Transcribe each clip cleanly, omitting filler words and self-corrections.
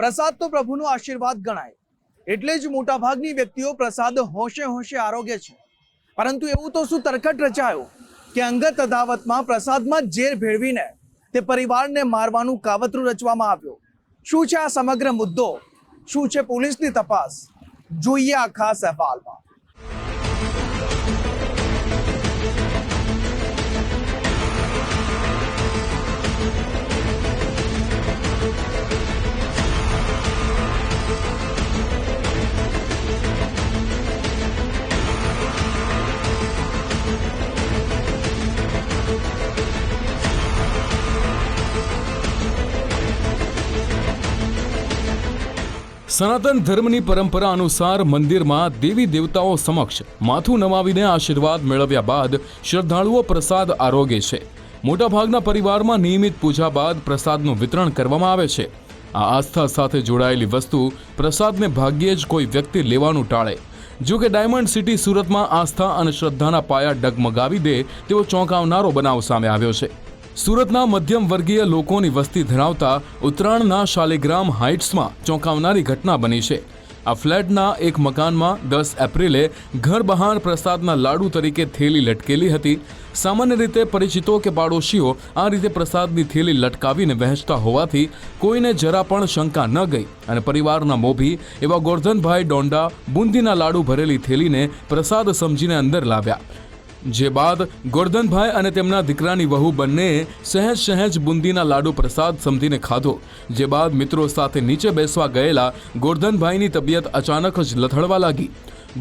પ્રસાદ તો પ્રભુનો આશીર્વાદ ગણાય, એટલે જ મોટાભાગની વ્યક્તિઓ પ્રસાદ હોંશે હોંશે આરોગ્ય છે. પરંતુ એવું તો શું તરકટ રચાયો કે અંગત અદાવતમાં પ્રસાદમાં ઝેર ભેળવીને તે પરિવારને મારવાનું કાવતરું રચવામાં આવ્યું. શું છે આ સમગ્ર મુદ્દો? શું છે પોલીસની તપાસ? જોઈએ આ ખાસ અહેવાલમાં. સનાતન ધર્મની પરંપરા અનુસાર મંદિરમાં દેવી દેવતાઓ સમક્ષ માથું નમાવીને આશીર્વાદ મેળવ્યા બાદ શ્રદ્ધાળુઓ પ્રસાદ આરોગે છે. મોટાભાગના પરિવારમાં નિયમિત પૂજા બાદ પ્રસાદનું વિતરણ કરવામાં આવે છે. આ આસ્થા સાથે જોડાયેલી વસ્તુ પ્રસાદને ભાગ્યે જ કોઈ વ્યક્તિ લેવાનું ટાળે. જો કે ડાયમંડ સિટી સુરતમાં આસ્થા અને શ્રદ્ધાના પાયા ડગમગાવી દે તેવો ચોંકાવનારો બનાવ સામે આવ્યો છે. સુરતના મધ્યમ વર્ગીય લોકોની વસ્તી ધરાવતા ઉત્તરાયણના શાલિગ્રામ હાઇટ્સમાં ચોંકાવનારી ઘટના બની છે. આ ફ્લેટના એક મકાનમાં 10 એપ્રિલે ઘર બહાર પ્રસાદના લાડુ તરીકે થેલી લટકેલી હતી. સામાન્ય રીતે પરિચિતો કે પાડોશીઓ આ રીતે પ્રસાદની થેલી લટકાવીને વહેંચતા હોવાથી કોઈને જરા પણ શંકા ન ગઈ અને પરિવારના મોભી એવા ગોરધનભાઈ ડોંડા બુંદીના લાડુ ભરેલી થેલીને પ્રસાદ સમજીને અંદર લાવ્યા. જે બાદ ગોરધનભાઈ અને તેમના દીકરાની વહુ બંનેએ સહેજ બુંદીના લાડુ પ્રસાદ સમજીને ખાધો. જે બાદ મિત્રો સાથે નીચે બેસવા ગયેલા ગોરધનભાઈની તબિયત અચાનક જ લથડવા લાગી.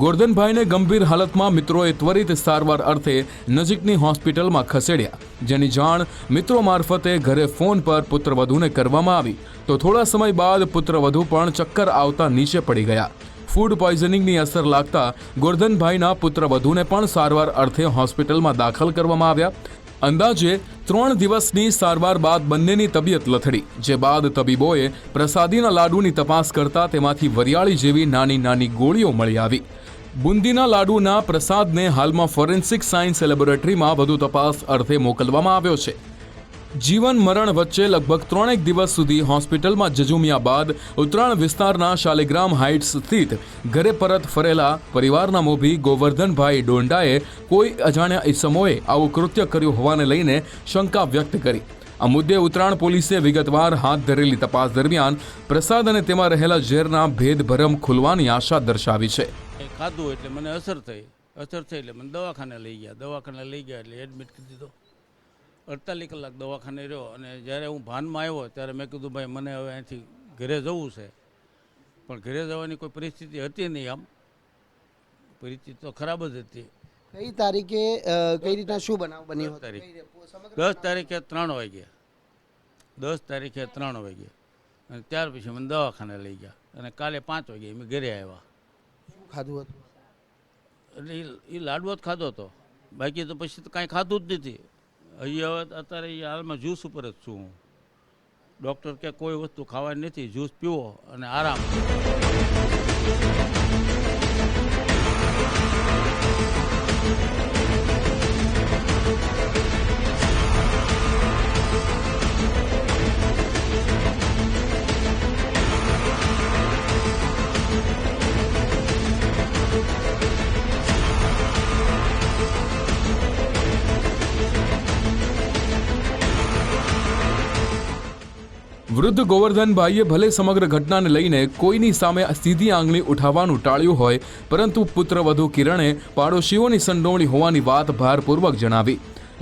ગોરધનભાઈને ગંભીર હાલતમાં મિત્રોએ ત્વરિત સારવાર અર્થે નજીકની હોસ્પિટલમાં ખસેડ્યા. જેની જાણ મિત્રો મારફતે ઘરે ફોન પર પુત્રવધૂને કરવામાં આવી તો થોડા સમય બાદ પુત્રવધૂ પણ ચક્કર આવતા નીચે પડી ગયા. ફૂડ પોઈઝનિંગની અસર લાગતા ગોરધનભાઈના પુત્રવધૂને પણ સારવાર અર્થે હોસ્પિટલમાં દાખલ કરવામાં આવ્યા. અંદાજે 3 દિવસની સારવાર બાદ બંનેની તબિયત લથડી. જે બાદ તબીબોએ પ્રસાદીના લાડુની તપાસ કરતા તેમાંથી વરિયાળી જેવી નાની ગોળીઓ મળી આવી. બુંદીના લાડુના પ્રસાદને હાલમાં ફોરેન્સિક સાયન્સ લેબોરેટરીમાં વધુ તપાસ અર્થે મોકલવામાં આવ્યો છે. જીવન મરણ વચ્ચે લગભગ 3 દિવસ સુધી હોસ્પિટલમાં જજુમ્યા બાદ ઉત્તરાયણ વિસ્તારના શાલિગ્રામ હાઇટ્સ સ્થિત ઘરે પરત ફરેલા પરિવારના મોભી ગોવર્ધનભાઈ ડોંડાએ કોઈ અજાણ્યા ઇસમોએ આવું કૃત્ય કર્યું હોવાને લઈને શંકા વ્યક્ત કરી. આ મુદ્દે ઉત્તરાયણ પોલીસે વિગતવાર હાથ ધરેલી તપાસ દરમિયાન પ્રસાદ અને તેમાં રહેલા ઝેરના ભેદભરમ ખુલવાની આશા દર્શાવી છે. ખાધું એટલે મને અસર થઈ એટલે મને દવાખાને લઈ ગયા એટલે એડમિટ કરી દીધો. 48 કલાક દવાખાને રહ્યો અને જ્યારે હું ભાનમાં આવ્યો ત્યારે મેં કીધું ભાઈ મને હવે અહીંથી ઘરે જવું છે, પણ ઘરે જવાની કોઈ પરિસ્થિતિ હતી નહીં. આમ પરિસ્થિતિ તો ખરાબ જ હતી. કઈ તારીખે કઈ રીતના શું બનાવ બન્યો? 10 તારીખે 3 વાગ્યા 10 તારીખે 3 વાગ્યા અને ત્યાર પછી મને દવાખાને લઈ ગયા અને કાલે 5 વાગ્યે મેં ઘરે આવ્યા. શું ખાધું હતું? એટલે એ લાડવો જ ખાધો હતો, બાકી તો પછી તો કાંઈ ખાધું જ નથી. હવે અત્યારે હાલમાં જ્યુસ ઉપર જ છું હું. ડૉક્ટર કે કોઈ વસ્તુ ખાવાની નથી, જ્યુસ પીવો અને આરામ. વૃદ્ધ ગોવર્ધનભાઈએ ભલે સમગ્ર ઘટનાને લઈને કોઈની સામે સીધી આંગળી ઉઠાવવાનું ટાળ્યું હોય, પરંતુ પુત્રવધુ કિરણે પાડોશીઓની સંડોવણી હોવાની વાત ભારપૂર્વક જણાવી.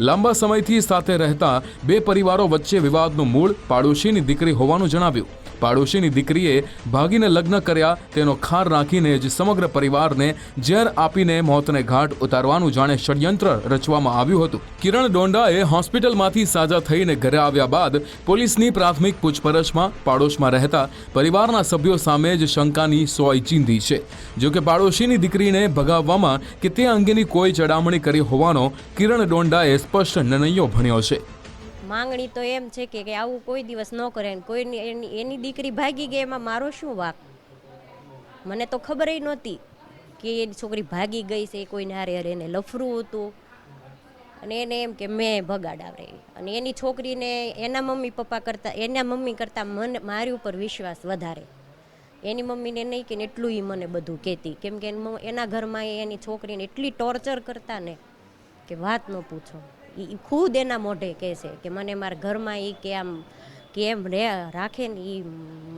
લાંબા સમયથી સાથે રહેતા 2 પરિવારો વચ્ચે વિવાદનું મૂળ પાડોશીની દીકરી હોવાનું જણાવ્યું. પાડોશીની દીકરીએ ભાગીને લગ્ન કર્યા તેનો ખાર રાખીને જ સમગ્ર પરિવારને ઝેર આપીને મોતને ઘાટ ઉતારવાનું જાણે ષડયંત્ર રચવામાં આવ્યું હતું. કિરણ ડોંડાએ હોસ્પિટલમાંથી સાજા થઈને ઘરે આવ્યા બાદ પોલીસની પ્રાથમિક પૂછપરછમાં પાડોશમાં રહેતા પરિવારના સભ્યો સામે જ શંકાની સોય ચીંધી છે. જો કે પાડોશીની દીકરીને ભગાવવામાં કે તે અંગેની કોઈ ચડામણી કરી હોવાનો કિરણ ડોંડાએ સ્પષ્ટ નિર્ણયો ભણ્યો છે. માંગણી તો એમ છે કે આવું કોઈ દિવસ ન કરે. કોઈની એની દીકરી ભાગી ગઈ, એમાં મારો શું વાંક? મને તો ખબર નહોતી કે એની છોકરી ભાગી ગઈ છે. કોઈને હારે એને લફરું હતું. અને એને એમ કે મેં ભગાડાવરે, અને એની છોકરીને એના મમ્મી પપ્પા કરતાં, એના મમ્મી કરતાં મારી ઉપર વિશ્વાસ વધારે. એની મમ્મીને નહીં કે એટલું એ મને બધું કહેતી, કેમ કે એના ઘરમાં એની છોકરીને એટલી ટોર્ચર કરતા ને કે વાત ન પૂછો. એ ખુદ એના મોઢે કહે છે કે મને મારા ઘરમાં એ કે આમ કેમ રાખે ને એ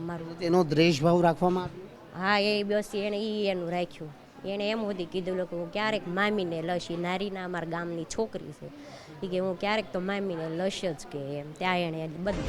મારું. તેનો દ્વેષભાવ રાખવામાં આવ્યો. હા, એ બસ એને એનું રાખ્યું. એણે એમ સુધી કીધું લોકો હું ક્યારેક મામીને લશ, એ નારીના અમારા ગામની છોકરી છે, એ કે હું ક્યારેક તો મામીને લશ જ કે એમ. ત્યાં એણે બધું.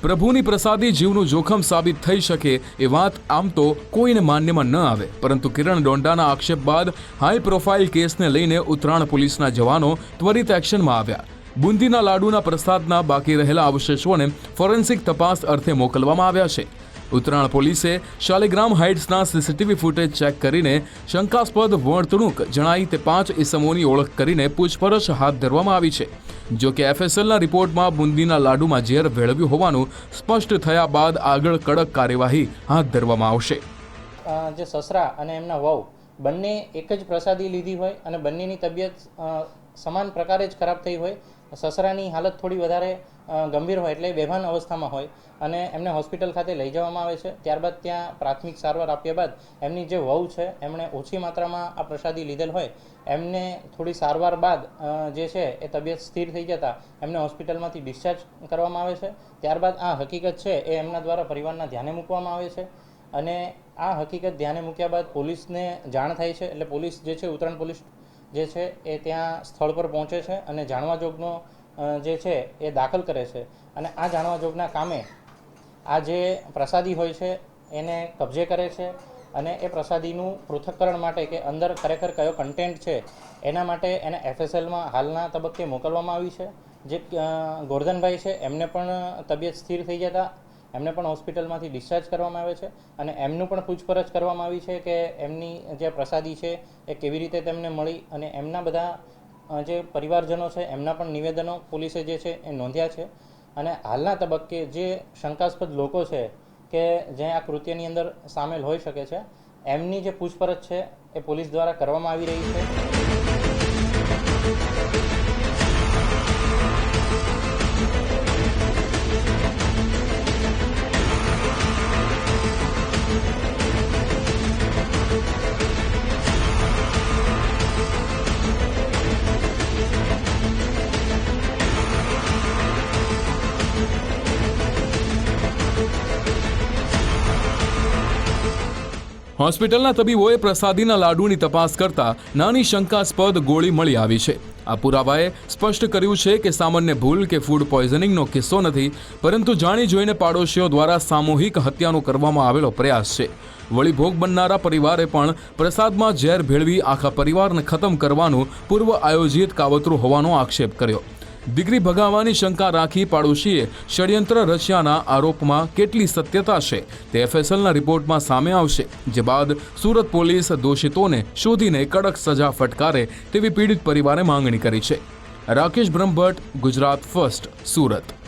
પ્રભુની પ્રસાદી જીવનું જોખમ સાબિત થઈ શકે એ વાત આમ તો કોઈને માન્યમાં ન આવે, પરંતુ કિરણ ડોંડાના આક્ષેપ બાદ હાઈ પ્રોફાઇલ કેસને લઈને ઉત્તરાણ પોલીસના જવાનો ત્વરિત એક્શનમાં આવ્યા. બુંદીના લાડુના પ્રસાદના બાકી રહેલા અવશેષોને ફોરેન્સિક તપાસ અર્થે મોકલવામાં આવ્યા છે. ઉત્તરાણ પોલીસે શાલિગ્રામ હાઇટ્સના સીસીટીવી ફૂટેજ ચેક કરીને શંકાસ્પદ વર્તણૂક જણાઈ તે 5 ઇસમોની ઓળખ કરીને પૂછપરછ હાથ ધરવામાં આવી છે. જો કે એફએસએલના રિપોર્ટમાં બુંદીના લાડુમાં ઝેર ભેળવ્યું હોવાનું સ્પષ્ટ થયા બાદ આગળ કડક કાર્યવાહી હાથ ધરવામાં આવશે. જે સસરા અને એમના વહુ બંને એક જ પ્રસાદી લીધી હોય અને બંનેની તબિયત સમાન પ્રકારે જ ખરાબ થઈ હોય. સસરાની હાલત થોડી વધારે ગંભીર હોય એટલે બેભાન અવસ્થામાં હોય અને એમને હોસ્પિટલ ખાતે લઈ જવામાં આવે છે. ત્યારબાદ ત્યાં પ્રાથમિક સારવાર આપ્યા બાદ એમની જે વહુ છે એમણે ઓછી માત્રામાં આ પ્રસાદી લીધેલ હોય, એમને થોડી સારવાર બાદ જે છે એ તબિયત સ્થિર થઈ જતાં એમને હોસ્પિટલમાંથી ડિસ્ચાર્જ કરવામાં આવે છે. ત્યારબાદ આ હકીકત છે એ એમના દ્વારા પરિવારના ધ્યાને મૂકવામાં આવે છે અને આ હકીકત ધ્યાને મૂક્યા બાદ પોલીસને જાણ થાય છે. એટલે પોલીસ જે છે, ઉત્તરાણ પોલીસ જે છે એ ત્યાં સ્થળ પર પહોંચે છે અને જાણવા જોગનો જે છે એ દાખલ કરે છે. અને આ જાણવા જોગના કામે આ જે પ્રસાદી હોય છે એને કબજે કરે છે અને એ પ્રસાદીનું પૃથ્થકરણ માટે કે અંદર ખરેખર કયો કન્ટેન્ટ છે એના માટે એને એફએસએલમાં હાલના તબક્કે મોકલવામાં આવી છે. જે ગોરધનભાઈ છે એમને પણ તબિયત સ્થિર થઈ જતાં એમને પણ હોસ્પિટલમાંથી ડિસ્ચાર્જ કરવામાં આવે છે અને એમનું પણ પૂછપરછ કરવામાં આવી છે કે એમની જે પ્રસાદી છે એ કેવી રીતે તેમને મળી, અને એમના બધા જે પરિવારજનો છે એમના પણ નિવેદનો પોલીસે જે છે એ નોંધ્યા છે. અને હાલના તબક્કે જે શંકાસ્પદ લોકો છે કે જે આ કૃત્યની અંદર સામેલ હોઈ શકે છે એમની જે પૂછપરછ છે એ પોલીસ દ્વારા કરવામાં આવી રહી છે. હોસ્પિટલના તબીબોએ પ્રસાદીના લાડુની તપાસ કરતા નાની શંકાસ્પદ ગોળી મળી આવી છે. આ પુરાવાએ સ્પષ્ટ કર્યું છે કે સામાન્ય ભૂલ કે ફૂડ પોઈઝનિંગનો કિસ્સો નથી, પરંતુ જાણી જોઈને પાડોશીઓ દ્વારા સામૂહિક હત્યાનો કરવામાં આવેલો પ્રયાસ છે. વળી ભોગ બનનારા પરિવારે પણ પ્રસાદમાં ઝેર ભેળવી આખા પરિવારને ખતમ કરવાનું પૂર્વ આયોજિત કાવતરું હોવાનો આક્ષેપ કર્યો. દીકરી ભગાવવાની શંકા રાખી પાડોશીએ ષડયંત્ર રચ્યાના આરોપમાં કેટલી સત્યતા છે તે એફએસએલના રિપોર્ટમાં સામે આવશે, જે બાદ સુરત પોલીસ દોષિતોને શોધીને કડક સજા ફટકારે તેવી પીડિત પરિવારે માંગણી કરી છે. રાકેશ બ્રહ્મભટ્ટ, ગુજરાત ફર્સ્ટ, સુરત.